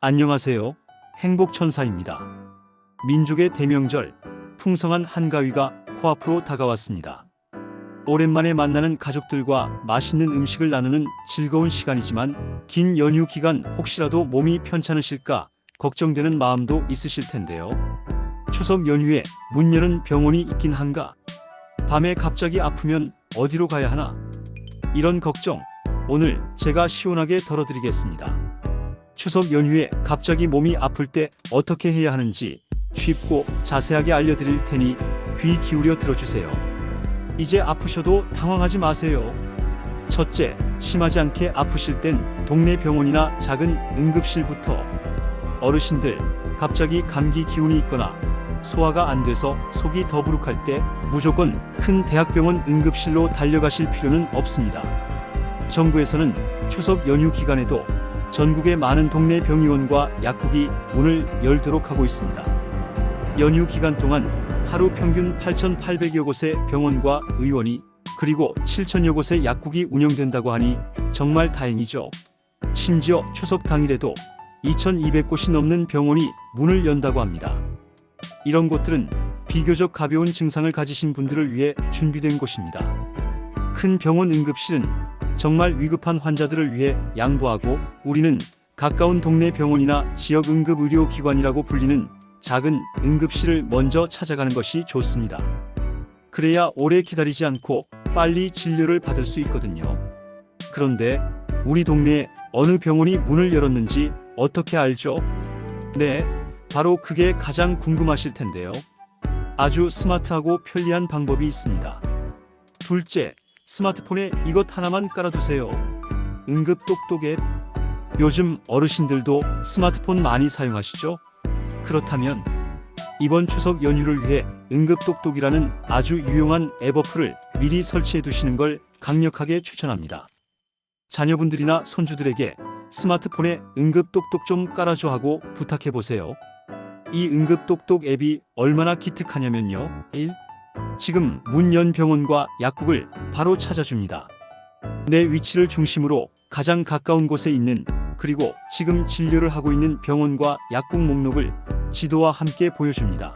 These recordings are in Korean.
안녕하세요. 행복천사입니다. 민족의 대명절, 풍성한 한가위가 코앞으로 다가왔습니다. 오랜만에 만나는 가족들과 맛있는 음식을 나누는 즐거운 시간이지만 긴 연휴 기간 혹시라도 몸이 편찮으실까 걱정되는 마음도 있으실 텐데요. 추석 연휴에 문 여는 병원이 있긴 한가? 밤에 갑자기 아프면 어디로 가야 하나? 이런 걱정, 오늘 제가 시원하게 덜어드리겠습니다. 추석 연휴에 갑자기 몸이 아플 때 어떻게 해야 하는지 쉽고 자세하게 알려드릴 테니 귀 기울여 들어주세요. 이제 아프셔도 당황하지 마세요. 첫째, 심하지 않게 아프실 땐 동네 병원이나 작은 응급실부터. 어르신들, 갑자기 감기 기운이 있거나 소화가 안 돼서 속이 더부룩할 때 무조건 큰 대학병원 응급실로 달려가실 필요는 없습니다. 정부에서는 추석 연휴 기간에도 전국의 많은 동네 병의원과 약국이 문을 열도록 하고 있습니다. 연휴 기간 동안 하루 평균 8,800여 곳의 병원과 의원이 그리고 7,000여 곳의 약국이 운영된다고 하니 정말 다행이죠. 심지어 추석 당일에도 2,200곳이 넘는 병원이 문을 연다고 합니다. 이런 곳들은 비교적 가벼운 증상을 가지신 분들을 위해 준비된 곳입니다. 큰 병원 응급실은 정말 위급한 환자들을 위해 양보하고 우리는 가까운 동네 병원이나 지역 응급의료기관이라고 불리는 작은 응급실을 먼저 찾아가는 것이 좋습니다. 그래야 오래 기다리지 않고 빨리 진료를 받을 수 있거든요. 그런데 우리 동네에 어느 병원이 문을 열었는지 어떻게 알죠? 네, 바로 그게 가장 궁금하실 텐데요. 아주 스마트하고 편리한 방법이 있습니다. 둘째, 스마트폰에 이것 하나만 깔아두세요. 응급 똑똑 앱. 요즘 어르신들도 스마트폰 많이 사용하시죠? 그렇다면 이번 추석 연휴를 위해 응급 똑똑이라는 아주 유용한 앱 어플을 미리 설치해 두시는 걸 강력하게 추천합니다. 자녀분들이나 손주들에게 스마트폰에 응급 똑똑 좀 깔아줘 하고 부탁해 보세요. 이 응급 똑똑 앱이 얼마나 기특하냐면요. 1. 지금 문 연 병원과 약국을 바로 찾아줍니다. 내 위치를 중심으로 가장 가까운 곳에 있는 그리고 지금 진료를 하고 있는 병원과 약국 목록을 지도와 함께 보여줍니다.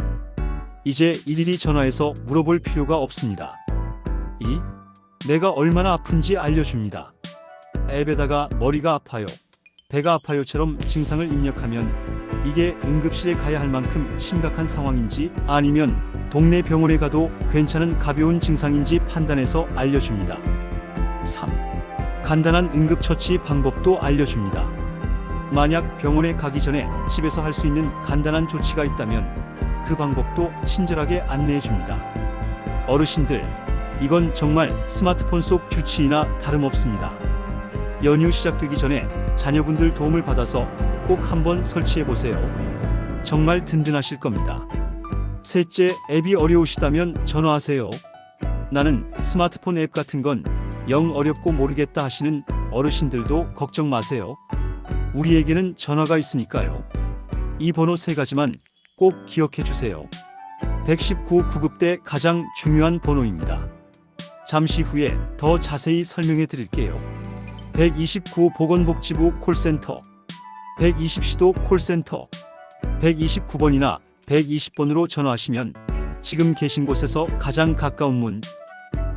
이제 일일이 전화해서 물어볼 필요가 없습니다. 2. 내가 얼마나 아픈지 알려줍니다. 앱에다가 머리가 아파요, 배가 아파요처럼 증상을 입력하면 이게 응급실에 가야 할 만큼 심각한 상황인지 아니면 동네 병원에 가도 괜찮은 가벼운 증상인지 판단해서 알려줍니다. 3. 간단한 응급처치 방법도 알려줍니다. 만약 병원에 가기 전에 집에서 할 수 있는 간단한 조치가 있다면 그 방법도 친절하게 안내해줍니다. 어르신들, 이건 정말 스마트폰 속 주치의나 다름없습니다. 연휴 시작되기 전에 자녀분들 도움을 받아서 꼭 한번 설치해보세요. 정말 든든하실 겁니다. 셋째, 앱이 어려우시다면 전화하세요. 나는 스마트폰 앱 같은 건 영 어렵고 모르겠다 하시는 어르신들도 걱정 마세요. 우리에게는 전화가 있으니까요. 이 번호 3가지만 꼭 기억해 주세요. 119 구급 때 가장 중요한 번호입니다. 잠시 후에 더 자세히 설명해 드릴게요. 129 보건복지부 콜센터, 120시도 콜센터, 129번이나 120번으로 전화하시면 지금 계신 곳에서 가장 가까운 문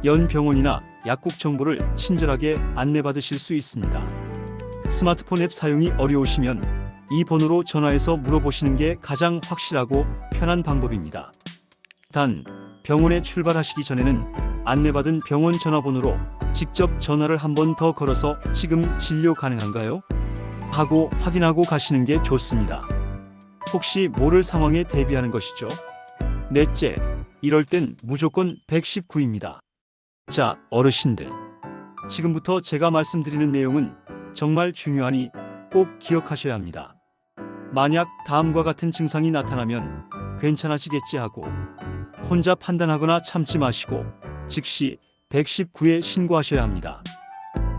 연 병원이나 약국 정보를 친절하게 안내받으실 수 있습니다. 스마트폰 앱 사용이 어려우시면 이 번호로 전화해서 물어보시는 게 가장 확실하고 편한 방법입니다. 단, 병원에 출발하시기 전에는 안내받은 병원 전화번호로 직접 전화를 한 번 더 걸어서 지금 진료 가능한가요? 하고 확인하고 가시는 게 좋습니다. 혹시 모를 상황에 대비하는 것이죠. 넷째, 이럴 땐 무조건 119입니다. 자, 어르신들, 지금부터 제가 말씀드리는 내용은 정말 중요하니 꼭 기억하셔야 합니다. 만약 다음과 같은 증상이 나타나면 괜찮아지겠지 하고 혼자 판단하거나 참지 마시고 즉시 119에 신고하셔야 합니다.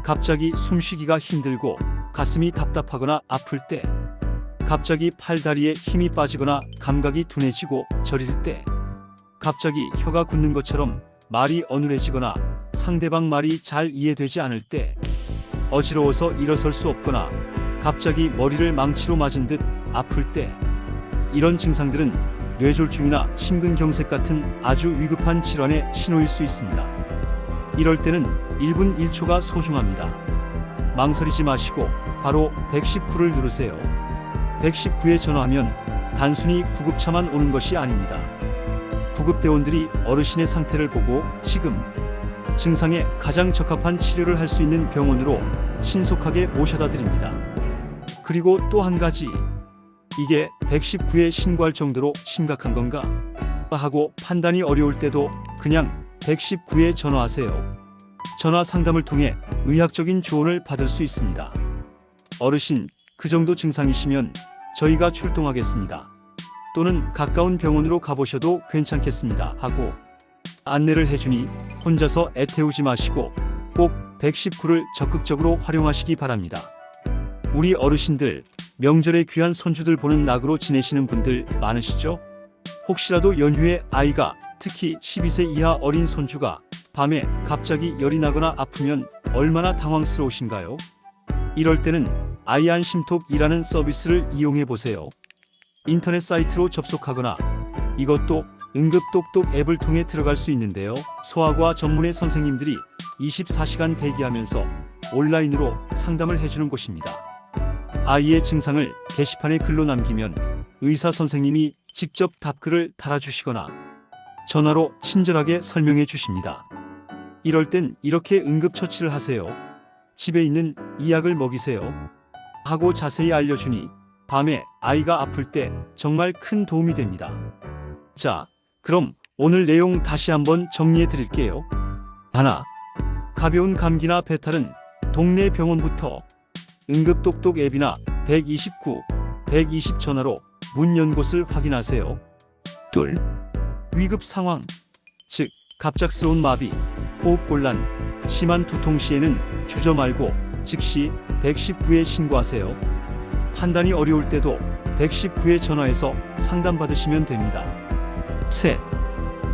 갑자기 숨쉬기가 힘들고 가슴이 답답하거나 아플 때, 갑자기 팔다리에 힘이 빠지거나 감각이 둔해지고 저릴 때, 갑자기 혀가 굳는 것처럼 말이 어눌해지거나 상대방 말이 잘 이해되지 않을 때, 어지러워서 일어설 수 없거나 갑자기 머리를 망치로 맞은 듯 아플 때, 이런 증상들은 뇌졸중이나 심근경색 같은 아주 위급한 질환의 신호일 수 있습니다. 이럴 때는 1분 1초가 소중합니다. 망설이지 마시고 바로 119를 누르세요. 119에 전화하면 단순히 구급차만 오는 것이 아닙니다. 구급대원들이 어르신의 상태를 보고 지금 증상에 가장 적합한 치료를 할 수 있는 병원으로 신속하게 모셔다 드립니다. 그리고 또 한 가지, 이게 119에 신고할 정도로 심각한 건가? 하고 판단이 어려울 때도 그냥 119에 전화하세요. 전화 상담을 통해 의학적인 조언을 받을 수 있습니다. 어르신, 그 정도 증상이시면 저희가 출동하겠습니다. 또는 가까운 병원으로 가보셔도 괜찮겠습니다. 하고 안내를 해주니 혼자서 애태우지 마시고 꼭 119를 적극적으로 활용하시기 바랍니다. 우리 어르신들, 명절에 귀한 손주들 보는 낙으로 지내시는 분들 많으시죠? 혹시라도 연휴에 아이가, 특히 12세 이하 어린 손주가 밤에 갑자기 열이 나거나 아프면 얼마나 당황스러우신가요? 이럴 때는 아이안심톡이라는 서비스를 이용해 보세요. 인터넷 사이트로 접속하거나, 이것도 응급똑똑 앱을 통해 들어갈 수 있는데요. 소아과 전문의 선생님들이 24시간 대기하면서 온라인으로 상담을 해주는 곳입니다. 아이의 증상을 게시판에 글로 남기면 의사 선생님이 직접 답글을 달아주시거나 전화로 친절하게 설명해 주십니다. 이럴 땐 이렇게 응급처치를 하세요. 집에 있는 이 약을 먹이세요. 하고 자세히 알려주니 밤에 아이가 아플 때 정말 큰 도움이 됩니다. 자, 그럼 오늘 내용 다시 한번 정리해 드릴게요. 하나, 가벼운 감기나 배탈은 동네 병원부터 응급똑똑 앱이나 129, 120 전화로 문 연 곳을 확인하세요. 둘, 위급 상황, 즉 갑작스러운 마비, 호흡곤란, 심한 두통 시에는 주저 말고 즉시 119에 신고하세요. 판단이 어려울 때도 119에 전화해서 상담받으시면 됩니다. 셋,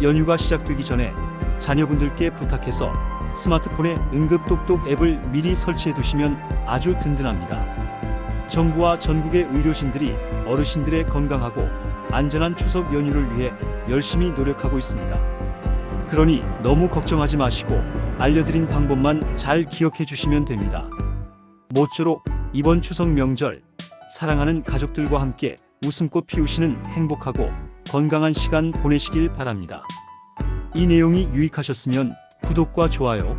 연휴가 시작되기 전에 자녀분들께 부탁해서 스마트폰에 응급똑똑 앱을 미리 설치해 두시면 아주 든든합니다. 정부와 전국의 의료진들이 어르신들의 건강하고 안전한 추석 연휴를 위해 열심히 노력하고 있습니다. 그러니 너무 걱정하지 마시고 알려드린 방법만 잘 기억해 주시면 됩니다. 모쪼록 이번 추석 명절 사랑하는 가족들과 함께 웃음꽃 피우시는 행복하고 건강한 시간 보내시길 바랍니다. 이 내용이 유익하셨으면 구독과 좋아요,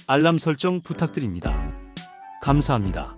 알람 설정 부탁드립니다. 감사합니다.